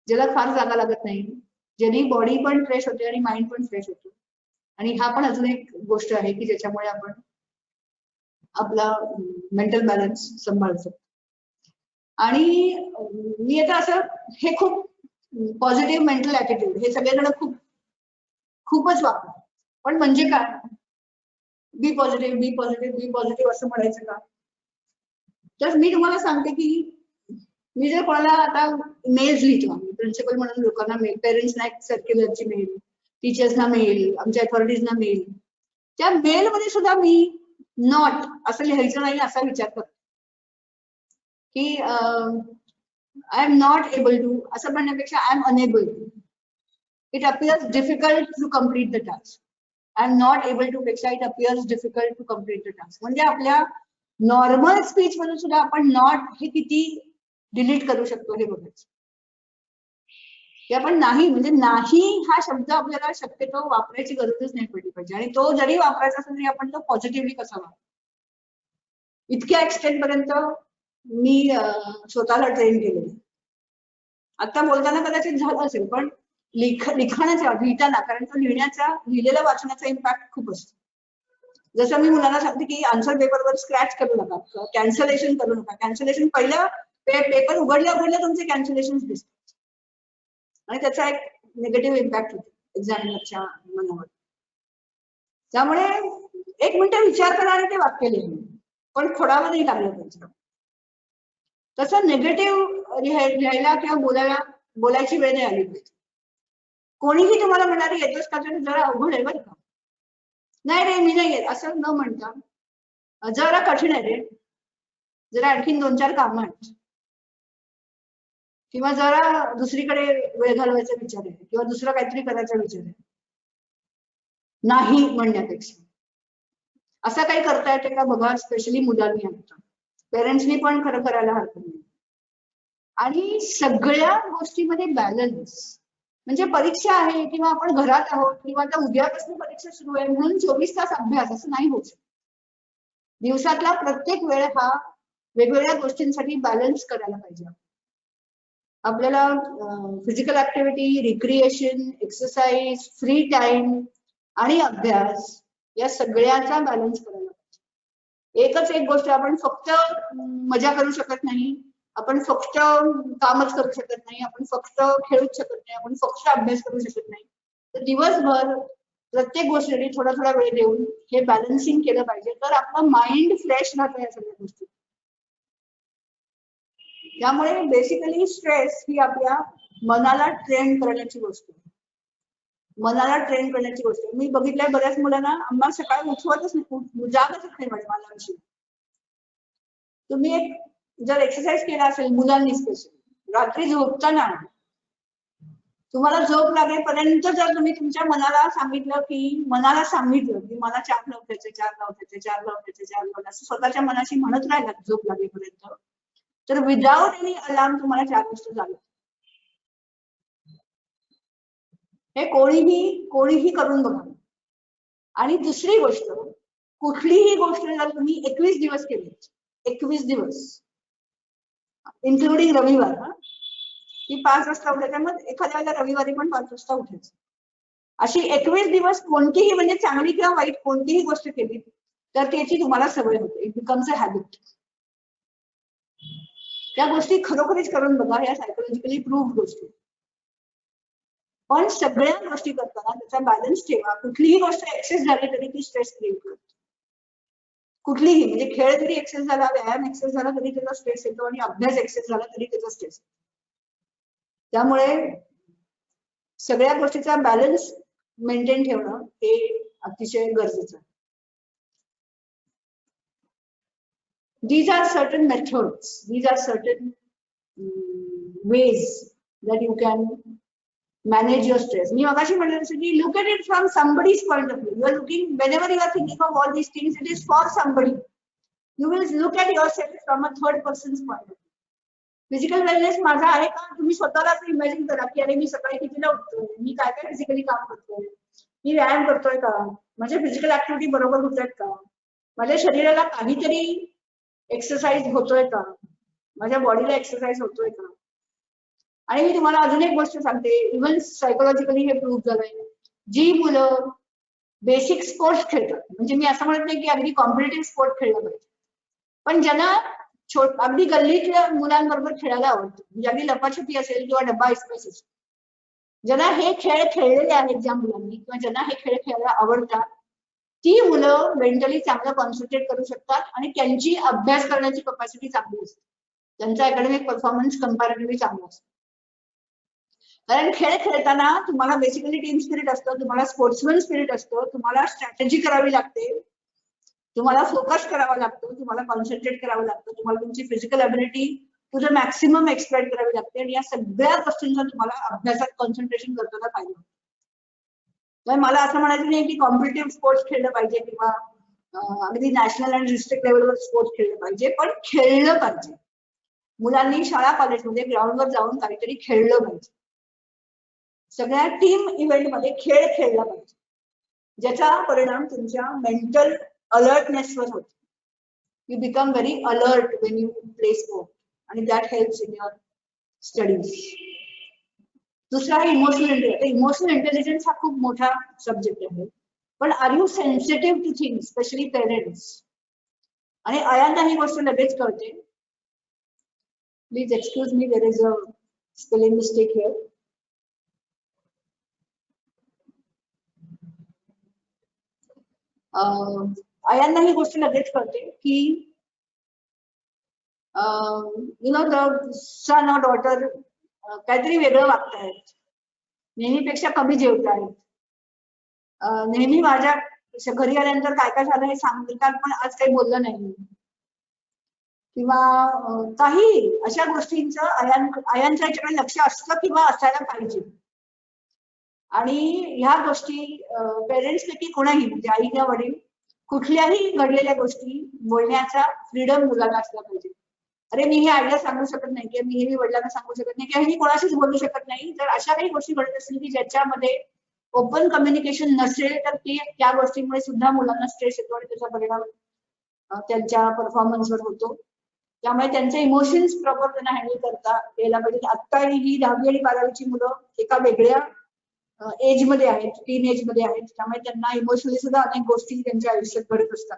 ज्याला फार जागा लागत नाही, ज्यांनी बॉडी पण फ्रेश होते आणि माइंड पण फ्रेश होतो. आणि हा पण अजून एक गोष्ट आहे की ज्याच्यामुळे आपण आपला मेंटल बॅलन्स सांभाळतो. आणि मी आता असं हे खूप पॉझिटिव्ह मेंटल ऍटिट्यूड हे सगळेजण खूपच वापरतात, पण म्हणजे काय, बी पॉझिटिव्ह बी पॉझिटिव्ह बी पॉझिटिव्ह असं म्हणायचं का. तर मी तुम्हाला सांगते की मी जर कोणाला आता मेल्स लिहितो, आम्ही प्रिन्सिपल म्हणून लोकांना मेल, पेरेंट्सना एक सर्क्युलरची मेल, टीचर्सना मेल, आमच्या अथॉरिटीजना मेल, त्या मेलमध्ये सुद्धा मी नॉट असं लिहायचं नाही असा विचार करतो की I am not able to असं म्हणण्यापेक्षा I am unable to. It appears difficult to complete the task. I am not able to पेक्षा it appears difficult to complete the task. म्हणजे आपल्या नॉर्मल स्पीच मधून सुद्धा आपण नॉट हे किती डिलीट करू शकतो हे बघायचं. की आपण नाही, म्हणजे नाही हा शब्द आपल्याला शक्यतो वापरायची गरजच नाही पडली पाहिजे. आणि तो जरी वापरायचा असेल तरी आपण तो पॉझिटिव्हली कसा वापरायचा, इतक्या एक्सटेंट पर्यंत मी स्वतःला ट्रेन केलेलं. आता बोलताना कदाचित झालं असेल, पण लिखाणाच्या लिहिताना, कारण तो लिहिलेल्या वाचनाचा इम्पॅक्ट खूप असतो. जसं मी मुलांना सांगते की आन्सर पेपरवर स्क्रॅच करू नका, कॅन्सलेशन करू नका. कॅन्सलेशन पहिल्या पेपर उघडल्या तुमचे कॅन्सलेशन दिसतात आणि त्याचा एक निगेटिव्ह इम्पॅक्ट होतो एक्झामिनरच्या मनावर. त्यामुळे एक मिनिट विचार करा आणि ते वाक्य लिहा, पण खोडावर नाही लागलं पाहिजे. तसं निगेटिव्ह लिहायला किंवा बोलायची वेळ नाही आली पाहिजे. कोणीही तुम्हाला म्हणाले येतोस का, तर जरा अवघड आहे बरं का, नाही रे मी नाही येत असं न म्हणता, जरा कठीण आहे रे, जरा आणखीन 2-4 कामं आहेत, किंवा जरा दुसरीकडे वेळ घालवायचा विचार आहे, किंवा दुसरं काहीतरी करायचा विचार आहे, नाही म्हणण्यापेक्षा. असं काही करता येते का बघा, स्पेशली मुलांनी. आता पेरेंट्सनी पण खरं करायला हरकत नाही. आणि सगळ्या गोष्टीमध्ये बॅलन्स, म्हणजे परीक्षा आहे किंवा आपण घरात आहोत किंवा आता उद्यापासून परीक्षा सुरू आहे म्हणून 24 तास अभ्यास असं नाही होत. दिवसातला प्रत्येक वेळ हा वेगवेगळ्या गोष्टींसाठी बॅलन्स करायला पाहिजे. आपल्याला physical activity, recreation, exercise, free time आणि अभ्यास या सगळ्याचा बॅलन्स करायला पाहिजे. एकच एक गोष्ट आपण फक्त मजा करू शकत नाही, आपण फक्त कामच करू शकत नाही, आपण फक्त खेळूच शकत नाही, आपण फक्त अभ्यास करू शकत नाही. तर दिवसभर प्रत्येक गोष्टीसाठी थोडा थोडा वेळ देऊन हे बॅलन्सिंग केलं पाहिजे, तर आपलं माइंड फ्रेश राहतं या सगळ्या गोष्टी. त्यामुळे बेसिकली स्ट्रेस ही आपल्या मनाला ट्रेन करण्याची गोष्ट आहे. मनाला ट्रेन करण्याची गोष्ट आहे. मी बघितलंय बऱ्याच मुलांना आम्हाला सकाळी उठवतच नाही, जागच नाही मला विषयी. तुम्ही एक जर एक्सरसाइज केला असेल मुलांनी स्पेशली रात्री झोपताना तुम्हाला झोप लागेपर्यंत जर तुम्ही तुमच्या मनाला सांगितलं की मला 4ला उठायचं, 4ला उठायचं, 4ला उठायचं, 4ला उठायचं असं स्वतःच्या मनाशी म्हणत राहिला झोप लागेपर्यंत, तर विदाउट एनी अलार्म तुम्हाला 4 वाजता जागा. हे कोणीही करून बघा. आणि दुसरी गोष्ट, कुठलीही गोष्ट जर तुम्ही 21 दिवस केली, 21 दिवस इन्क्लुडिंग रविवार, की 5 वाजता उठायचं, मग एखाद्याला रविवारी पण 5 वाजता उठायचं, अशी 21 दिवस कोणतीही म्हणजे चांगली किंवा वाईट कोणतीही गोष्ट केली तर त्याची तुम्हाला सवय होते. It becomes a habit. त्या गोष्टी खरोखरीच करून बघा, या सायकोलॉजिकली प्रूव्ह गोष्टी. पण सगळ्या गोष्टी करताना त्याचा बॅलन्स ठेवा. कुठलीही गोष्ट एक्सेस झाली तरी ती स्ट्रेस क्रिएट करते. कुठलीही म्हणजे खेळ जरी एक्सेस झाला, व्यायाम एक्सेस झाला तरी त्याचा स्ट्रेस येतो आणि अभ्यास एक्सेस झाला तरी त्याचा स्ट्रेस येतो. त्यामुळे सगळ्या गोष्टीचा बॅलन्स मेंटेन ठेवणं हे अतिशय गरजेचं आहे. These are certain methods, these are certain ways that you can manage your stress. मी मगाशी म्हटलं तसं की look at it from somebody's point of view. You are looking, whenever you are thinking of all these things, it is for somebody. You will look at yourself from a third person's point of view. Physical wellness माझा आहे का, तुम्ही स्वतःला imagine करा की अरे मी सकाळी कितीला उठतोय, मी काय काय फिजिकली काम करतोय, मी व्यायाम करतोय का, माझ्या फिजिकल ऍक्टिव्हिटी बरोबर होत आहेत का, माझ्या शरीराला काहीतरी एक्सरसाइज होतोय का, माझ्या बॉडीला एक्सरसाइज होतोय का. आणि मी तुम्हाला अजून एक गोष्ट सांगते, इव्हन सायकोलॉजिकली हे प्रूव्ह झालंय, जी मुलं बेसिक स्पोर्ट्स खेळतात, म्हणजे मी असं म्हणत नाही की अगदी कॉम्पिटेटिव्ह स्पोर्ट खेळलं पाहिजे, पण ज्यांना अगदी गल्लीतल्या मुलांबरोबर खेळायला आवडतं, म्हणजे अगदी लपाछपी असेल किंवा डब्बा ऐसपैस असेल, ज्यांना हे खेळ खेळलेले आहेत ज्या मुलांनी किंवा ज्यांना हे खेळ खेळायला आवडतात, ती मुलं मेंटली चांगलं कॉन्सन्ट्रेट करू शकतात आणि त्यांची अभ्यास करण्याची कपॅसिटी चांगली असते, त्यांचा अकॅडमिक परफॉर्मन्स कंपॅरेटिव्हली चांगला असतो. कारण खेळ खेळताना तुम्हाला बेसिकली टीम स्पिरिट असतं, तुम्हाला स्पोर्ट्समन स्पिरिट असतं, तुम्हाला स्ट्रॅटेजी करावी लागते, तुम्हाला फोकस करावा लागतो, तुम्हाला कॉन्सन्ट्रेट करावं लागतं, तुम्हाला तुमची physical ability to the maximum exploit करावी लागते आणि या सगळ्या गोष्टींचा तुम्हाला अभ्यासात कॉन्सन्ट्रेशन करताना पाहिजे. तर मला असं म्हणायचं नाही की कॉम्पिटेटिव्ह स्पोर्ट्स खेळलं पाहिजे किंवा अगदी नॅशनल आणि डिस्ट्रिक्ट लेवलवर स्पोर्ट्स खेळलं पाहिजे, पण खेळलं पाहिजे. मुलांनी शाळा कॉलेजमध्ये ग्राउंडवर जाऊन काहीतरी खेळलं पाहिजे. सगळ्या टीम इव्हेंटमध्ये खेळ खेळला पाहिजे, ज्याचा परिणाम तुमच्या मेंटल अलर्टनेसवर होतो. You become very alert when you play sport आणि that helps in your studies. दुसरा आहे इमोशनल इंटेलिजन्स. हा खूप मोठा सब्जेक्ट आहे, पण are you sensitive to things, specially parents. आणि अयांना ही गोष्ट लगेच कळते. Please excuse me, there is a spelling mistake here. अयांना ही गोष्ट लगेच कळते की you know the son or daughter काहीतरी वेगळं वागतायत, नेहमीपेक्षा कमी जेवतायत, नेहमी माझ्या घरी आल्यानंतर काय काय झालं हे सांगतात पण आज काही बोललं नाही, किंवा काही अशा गोष्टींचं आयांच्या याच्याकडे लक्ष असतं किंवा असायला पाहिजे. आणि ह्या गोष्टी पेरेंट्स पैकी कोणाही म्हणजे आई किंवा वडील कुठल्याही घडलेल्या गोष्टी बोलण्याचा फ्रीडम मुलाला असला पाहिजे. अरे मी ही आयडिया सांगू शकत नाही, किंवा मी हे वडिलांना सांगू शकत नाही, किंवा मी कोणाशीच बोलू शकत नाही. जर अशा काही गोष्टी घडत असतील की ज्याच्यामध्ये ओपन कम्युनिकेशन नसेल, तर त्या गोष्टीमुळे सुद्धा मुलांना स्ट्रेस येतो आणि त्याचा परिणाम त्यांच्या परफॉर्मन्सवर होतो. त्यामुळे त्यांचे इमोशन्स प्रॉपर त्यांना हँडल करता यायला पाहिजे. आता ही 10वी आणि 12वीची मुलं एका वेगळ्या एज मध्ये आहेत, टीन एज मध्ये आहेत, त्यामुळे त्यांना इमोशनली सुद्धा अनेक गोष्टी त्यांच्या आयुष्यात घडत असतात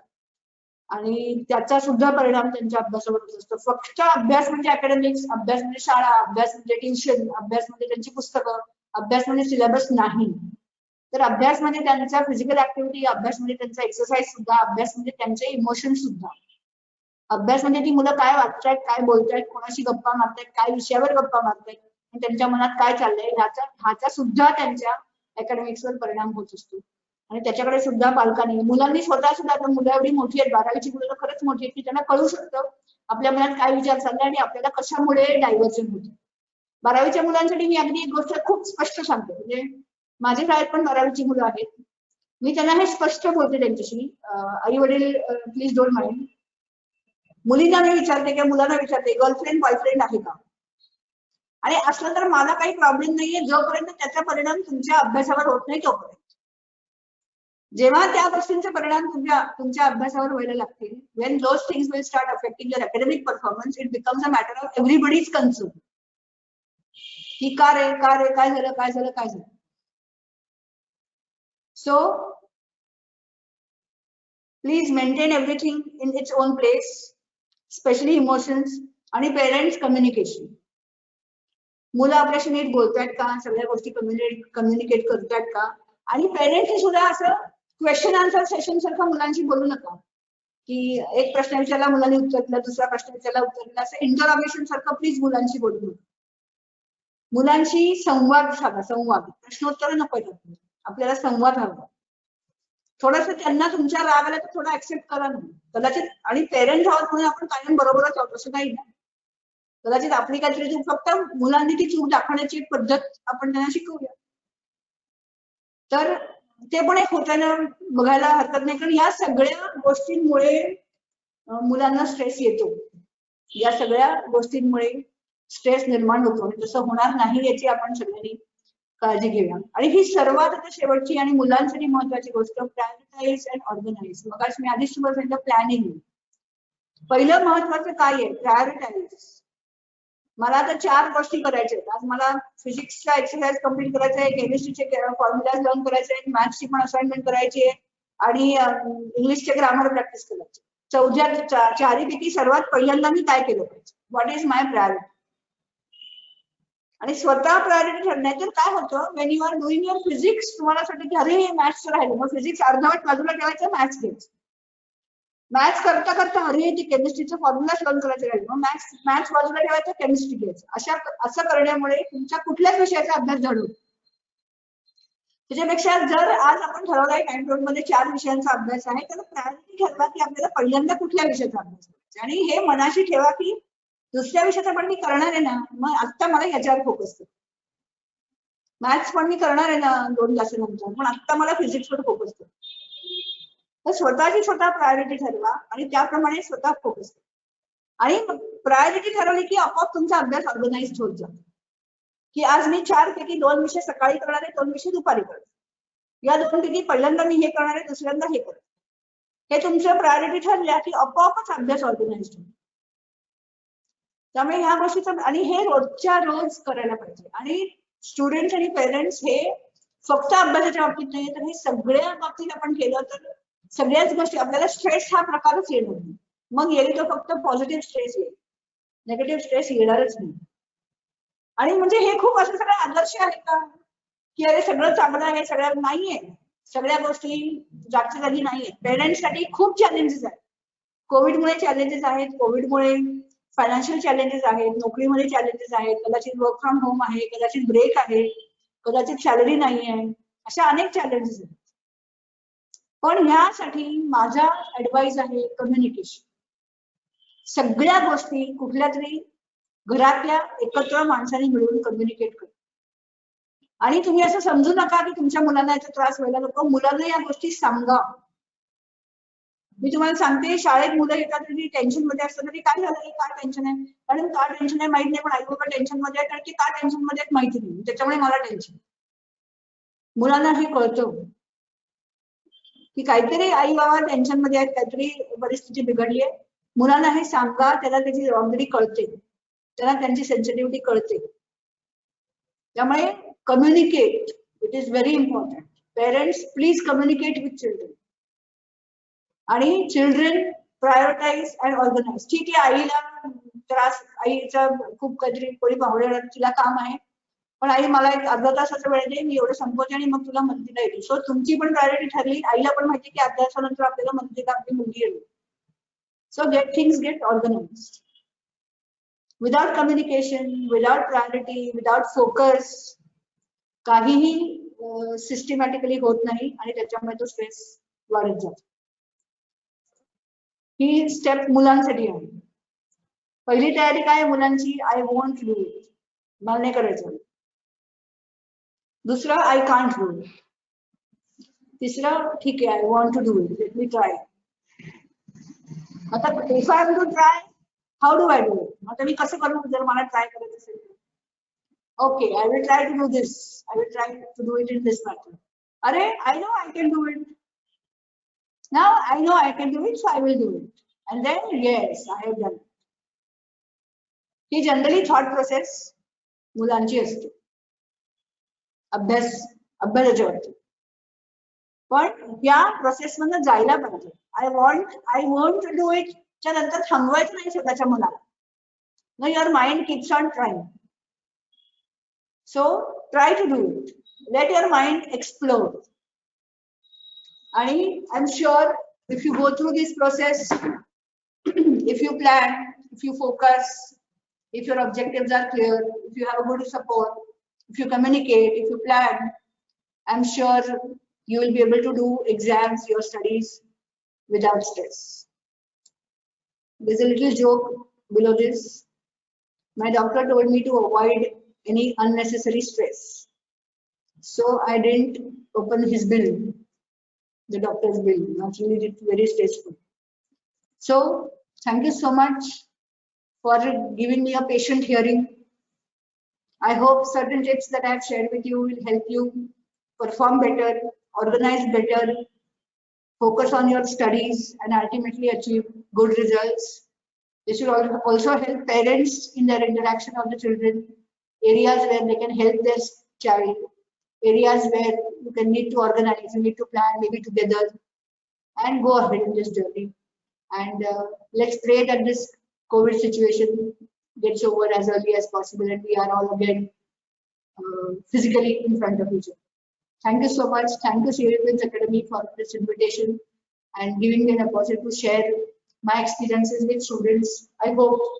आणि त्याचा सुद्धा परिणाम त्यांच्या अभ्यासावर होत असतो. फक्त अभ्यास म्हणजे अकॅडमिक्स, अभ्यास म्हणजे शाळा, अभ्यास म्हणजे ट्युशन, अभ्यास म्हणजे त्यांची पुस्तकं, अभ्यास म्हणजे सिलेबस नाही. तर अभ्यास म्हणजे त्यांचा फिजिकल ऍक्टिव्हिटी, अभ्यास म्हणजे त्यांचा एक्सरसाइज सुद्धा, अभ्यास म्हणजे त्यांचे इमोशन सुद्धा. अभ्यास म्हणजे ती मुलं काय वाचतायत, काय बोलतायत, कोणाशी गप्पा मारतायत, काय विषयावर गप्पा मारतायत, त्यांच्या मनात काय चाललंय ह्याचा सुद्धा त्यांच्या अकॅडमिक्सवर परिणाम होत असतो. आणि त्याच्याकडे सुद्धा पालकांनी, मुलांनी स्वतः सुद्धा, आता मुलं एवढी मोठी आहेत, 12वीची मुलं खरंच मोठी आहेत की त्यांना कळू शकतं आपल्या मनात काय विचार चाललाय आणि आपल्याला कशामुळे डायव्हर्जन होतं. 12वीच्या मुलांसाठी मी अगदी एक गोष्ट खूप स्पष्ट सांगते, म्हणजे माझ्या शाळेत पण 12वीची मुलं आहेत. मी त्यांना हे स्पष्ट बोलते त्यांच्याशी, आई वडील प्लीज डोंट माइंड, मुलींना मी विचारते किंवा मुलांना विचारते गर्लफ्रेंड बॉयफ्रेंड आहे का, आणि असलं तर मला काही प्रॉब्लेम नाहीये जोपर्यंत त्याचा परिणाम तुमच्या अभ्यासावर होत नाही तोपर्यंत. जेव्हा त्या गोष्टींचे परिणाम तुमच्या अभ्यासावर व्हायला लागतील, when those things will start affecting your academic performance, it becomes a matter of everybody's concern की का रे काय झालं. So please maintain everything in its own place, especially emotions आणि पेरेंट्स कम्युनिकेशन. मुलं आपल्याशी नीट बोलतायत का, सगळ्या गोष्टी कम्युनिकेट करतायत का, आणि पेरेंट्सनी सुद्धा असं क्वेश्चन आन्सर सेशन सारखं मुलांशी बोलू नका की एक प्रश्न विचारला मुलांनी उत्तर दिलं, दुसरा प्रश्न विचारला उत्तर दिलं, असं इंटरॉगेशन सारखं प्लीज मुलांशी बोलू नका. मुलांशी संवाद साधा, संवाद, प्रश्नोत्तर नको आहेत आपल्याला संवाद हवा. थोडस त्यांना तुमच्या राग आला तर थोडा ऍक्सेप्ट करा ना कदाचित, आणि पेरेंट्स आहोत म्हणून आपण कायम बरोबरच आहोत असं काही नाही. कदाचित आपली काहीतरी चूक, फक्त मुलांनी ती चूक दाखवण्याची एक पद्धत आपण त्यांना शिकवूया. तर ते पण एक होताना बघायला हरकत नाही, कारण या सगळ्या गोष्टींमुळे मुलांना स्ट्रेस येतो. या सगळ्या गोष्टींमुळे स्ट्रेस निर्माण होतो, तसं होणार नाही याची आपण सगळ्यांनी काळजी घेऊया. आणि ही सर्वात आता शेवटची आणि मुलांसाठी महत्वाची गोष्ट, प्रायोरिटाइज अँड ऑर्गनाइज. मग मी आधीच तुम्हाला सांगितलं प्लॅनिंग. पहिलं महत्वाचं काय आहे, प्रायोरिटाइज. मला आता 4 गोष्टी करायच्या आहेत. आज मला फिजिक्सचा एक्सरसाइज कम्प्लीट करायचा आहे, केमिस्ट्रीचे फॉर्म्युलाज लर्न करायचे आहेत, मॅथ्सची पण असाइनमेंट करायची आहे, आणि इंग्लिशचे ग्रामर प्रॅक्टिस करायची. चारीपैकी सर्वात पहिल्यांदा मी काय केलं पाहिजे, व्हॉट इज माय प्रायोरिटी. आणि स्वतः प्रायोरिटी ठरणार. तर काय होतं, when you are doing your physics, तुम्हाला वाटतं की अरे मॅथ्स राहिलं, मग फिजिक्स अर्धवट बाजूला ठेवायचं, मॅथ्स घ्यायचं. मॅथ्स करता करता अरे ते केमिस्ट्रीचं फॉर्म्युला लर्न करायचं राहील, मग मॅथ्स बाजूला ठेवायचं, केमिस्ट्री घ्यायचं. असं करण्यामुळे तुमच्या कुठल्याच विषयाचा अभ्यास धड होतो. त्याच्यापेक्षा जर आज आपण ठरवलंय टाइम टेबल मध्ये 4 विषयांचा अभ्यास आहे, तर प्रायोरिटी ठरवा की आपल्याला पहिल्यांदा कुठल्या विषयाचा अभ्यास करायचा, आणि हे मनाशी ठेवा की दुसऱ्या विषयाचा पण मी करणार आहे ना, मग आता मला याच्यावर फोकस कर. मॅथ्स पण मी करणार आहे ना 2 तासानंतर, पण आता मला फिजिक्सवर फोकस कर. तर स्वतःची स्वतः प्रायोरिटी ठरवा आणि त्याप्रमाणे स्वतः फोकस करा. आणि प्रायोरिटी ठरवली की आपोआप तुमचा अभ्यास ऑर्गनाइज होत जातो, की आज मी 4 पैकी 2 विषय सकाळी करणार आहे, 2 विषय दुपारी करणार, या 2 पैकी पहिल्यांदा मी हे करणार आहे, दुसऱ्यांदा हे करणार. हे तुमचं प्रायोरिटी ठरल्या की आपोआपच अभ्यास ऑर्गनाइज होतो. त्यामुळे ह्या गोष्टीचं, आणि हे रोजच्या रोज करायला पाहिजे. आणि स्टुडंट्स आणि पेरेंट्स हे फक्त अभ्यासाच्या बाबतीत नाही, तर हे सगळ्या बाबतीत आपण केलं तर सगळ्याच गोष्टी, आपल्याला स्ट्रेस हा प्रकारच येणार नाही. मग येईल तो फक्त पॉझिटिव्ह स्ट्रेस येईल, नेगेटिव्ह स्ट्रेस येणारच नाही. आणि म्हणजे हे खूप असं सगळं आदर्श आहे का की अरे सगळं चांगलं आहे, सगळ्यात नाहीये, सगळ्या गोष्टी जागच्या जागी नाहीये. पेरेंट्ससाठी खूप चॅलेंजेस आहेत. कोविडमुळे चॅलेंजेस आहेत, कोविडमुळे फायनान्शियल चॅलेंजेस आहेत, नोकरीमध्ये चॅलेंजेस आहेत, कदाचित वर्क फ्रॉम होम आहे, कदाचित ब्रेक आहे, कदाचित सॅलरी नाही आहे, अशा अनेक चॅलेंजेस आहेत. पण ह्यासाठी माझा ऍडवाइस आहे कम्युनिकेशन. सगळ्या गोष्टी कुठल्या तरी घरातल्या एकत्र माणसांनी मिळून कम्युनिकेट करा. आणि तुम्ही असं समजू नका की तुमच्या मुलांना याचा त्रास व्हायला नको, मुलांना या गोष्टी सांगा. मी तुम्हाला सांगते, शाळेत मुलं येतात तरी टेन्शन मध्ये असतात, तरी काय झालं, काय टेन्शन आहे, कारण का टेन्शन आहे माहित नाही, पण आई बाबा टेन्शन मध्ये आहे, कारण की का टेन्शन मध्ये आहेत माहिती नाही, त्याच्यामुळे मला टेन्शन. मुलांना हे कळतं की काहीतरी आई बाबा टेन्शन मध्ये आहेत, काहीतरी परिस्थिती बिघडली आहे. मुलांना हे सांगा, त्याला त्याची जबाबदारी कळते, त्याला त्यांची सेन्सिटिव्हिटी कळते. त्यामुळे communicate, it is very important. Parents please communicate with children. आणि चिल्ड्रन प्रायोरिटाइज अँड ऑर्गनाइज. ठीक आहे, आईला त्रास, आईचा खूप काहीतरी कोणी पाहुणे, तिला काम आहे, पण आई मला एक अर्धा तासाचा वेळ दे, मी एवढं संपवते आणि मग तुला मदतीला येते. सो तुमची पण प्रायोरिटी ठरली, आईला पण माहिती की अर्ध्या तासानंतर आपल्याला मदतीला आपली मुलगी येईल. So things get organized. Without communication, without priority, without focus, काहीही सिस्टमॅटिकली होत नाही आणि त्याच्यामुळे तो स्ट्रेस वाढत जातो. ही स्टेप मुलांसाठी आहे. पहिली तयारी काय मुलांची, I want to do it, मला नाही करायचं. दुसरं, आय कांट डू इट. तिसरं, ठीक आहे, I want to do it, let me try. आता if I am to try, how do I do it. आता मी कसं करू जर मला ट्राय करायचं असेल? Okay, I will try to do this. I will try to do it in this pattern. Arey, I know I can do it. Now I know I can do it, so I will do it. And then, yes, I have done it. He generally thought process मुलांची असते अभ्यासाच्या वरती. पण या process मधनं जायला पाहिजे. I want to do it च्या नंतर थांबवायचं नाही स्वतःच्या मुलाला. No, your mind keeps on trying. So try to do it. Let your mind explode. And I'm sure if you go through this process, if you plan, if you focus, if your objectives are clear, if you have a good support, if you communicate, if you plan, I'm sure you will be able to do exams, your studies without stress. There's a little joke below this. My doctor told me to avoid any unnecessary stress. So I didn't open his bill, the doctor's bill. Naturally, it's very stressful. So thank you so much for giving me a patient hearing. I hope certain tips that I have shared with you will help you perform better, organize better, focus on your studies, and ultimately achieve good results. This will also help parents in their interaction of the children. Areas where they can help their child, areas where you can need to organize, you need to plan maybe together and go ahead in this journey. And let's pray that this COVID situation gets over as early as possible and we are all again physically in front of each other. Thank you so much. Thank you, Srividyan's Academy, for this invitation and giving me an opportunity to share my experiences with students. I hope